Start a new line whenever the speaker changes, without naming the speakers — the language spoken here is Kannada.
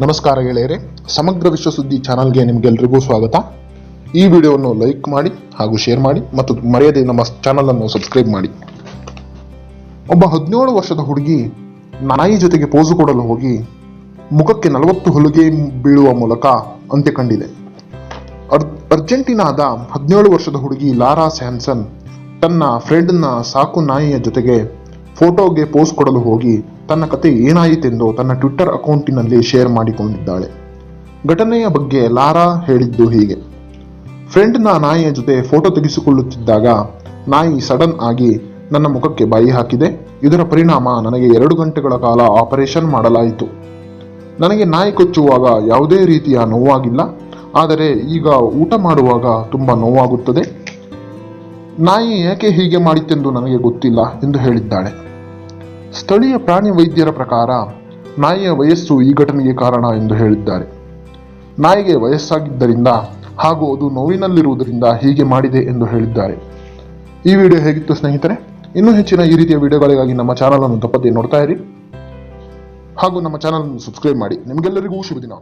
ನಮಸ್ಕಾರ ಗೆಳೆಯರೆ, ಸಮಗ್ರ ವಿಶ್ವ ಸುದ್ದಿ ಚಾನಲ್ಗೆ ನಿಮಗೆಲ್ಲರಿಗೂ ಸ್ವಾಗತ. ಈ ವಿಡಿಯೋವನ್ನು ಲೈಕ್ ಮಾಡಿ ಹಾಗೂ ಶೇರ್ ಮಾಡಿ ಮತ್ತು ಮರೆಯದೆ ನಮ್ಮ ಚಾನಲ್ ಅನ್ನು ಸಬ್ಸ್ಕ್ರೈಬ್ ಮಾಡಿ. ಒಬ್ಬ 17 ವರ್ಷದ ಹುಡುಗಿ ನಾಯಿ ಜೊತೆಗೆ ಪೋಸು ಕೊಡಲು ಹೋಗಿ ಮುಖಕ್ಕೆ 40 ಹೊಲಿಗೆ ಬೀಳುವ ಮೂಲಕ ಅಂತ್ಯ ಕಂಡಿದೆ. ಅರ್ಜೆಂಟೀನಾದ 17 ವರ್ಷದ ಹುಡುಗಿ ಲಾರಾ ಸ್ಯಾನ್ಸನ್ ತನ್ನ ಫ್ರೆಂಡ್ನ ಸಾಕು ನಾಯಿಯ ಜೊತೆಗೆ ಫೋಟೋಗೆ ಪೋಸ್ ಕೊಡಲು ಹೋಗಿ ತನ್ನ ಕತೆ ಏನಾಯಿತೆಂದು ತನ್ನ ಟ್ವಿಟ್ಟರ್ ಅಕೌಂಟಿನಲ್ಲಿ ಶೇರ್ ಮಾಡಿಕೊಂಡಿದ್ದಾಳೆ. ಘಟನೆಯ ಬಗ್ಗೆ ಲಾರಾ ಹೇಳಿದ್ದು ಹೀಗೆ: ಫ್ರೆಂಡ್ನ ನಾಯಿಯ ಜೊತೆ ಫೋಟೋ ತೆಗೆಸಿಕೊಳ್ಳುತ್ತಿದ್ದಾಗ ನಾಯಿ ಸಡನ್ ಆಗಿ ನನ್ನ ಮುಖಕ್ಕೆ ಬಾಯಿ ಹಾಕಿದೆ. ಇದರ ಪರಿಣಾಮ ನನಗೆ 2 ಗಂಟೆಗಳ ಕಾಲ ಆಪರೇಷನ್ ಮಾಡಲಾಯಿತು. ನನಗೆ ನಾಯಿ ಕೊಚ್ಚುವಾಗ ಯಾವುದೇ ರೀತಿಯ ನೋವಾಗಿಲ್ಲ, ಆದರೆ ಈಗ ಊಟ ಮಾಡುವಾಗ ತುಂಬ ನೋವಾಗುತ್ತದೆ. ನಾಯಿ ಏಕೆ ಹೀಗೆ ಮಾಡಿತೆಂದು ನನಗೆ ಗೊತ್ತಿಲ್ಲ ಎಂದು ಹೇಳಿದ್ದಾಳೆ. ಸ್ಥಳೀಯ ಪ್ರಾಣಿ ವೈದ್ಯರ ಪ್ರಕಾರ ನಾಯಿಯ ವಯಸ್ಸು ಈ ಘಟನೆಗೆ ಕಾರಣ ಎಂದು ಹೇಳಿದ್ದಾರೆ. ನಾಯಿಗೆ ವಯಸ್ಸಾಗಿದ್ದರಿಂದ ಹಾಗೂ ಅದು ನೋವಿನಲ್ಲಿರುವುದರಿಂದ ಹೀಗೆ ಮಾಡಿದೆ ಎಂದು ಹೇಳಿದ್ದಾರೆ. ಈ ವಿಡಿಯೋ ಹೇಗಿತ್ತು ಸ್ನೇಹಿತರೆ? ಇನ್ನೂ ಹೆಚ್ಚಿನ ಈ ರೀತಿಯ ವಿಡಿಯೋಗಳಿಗಾಗಿ ನಮ್ಮ ಚಾನಲ್ ಅನ್ನು ತಪ್ಪದೇ ನೋಡ್ತಾ ಇರಿ ಹಾಗೂ ನಮ್ಮ ಚಾನಲ್ ಅನ್ನು ಸಬ್ಸ್ಕ್ರೈಬ್ ಮಾಡಿ. ನಿಮಗೆಲ್ಲರಿಗೂ ಶುಭ ದಿನ.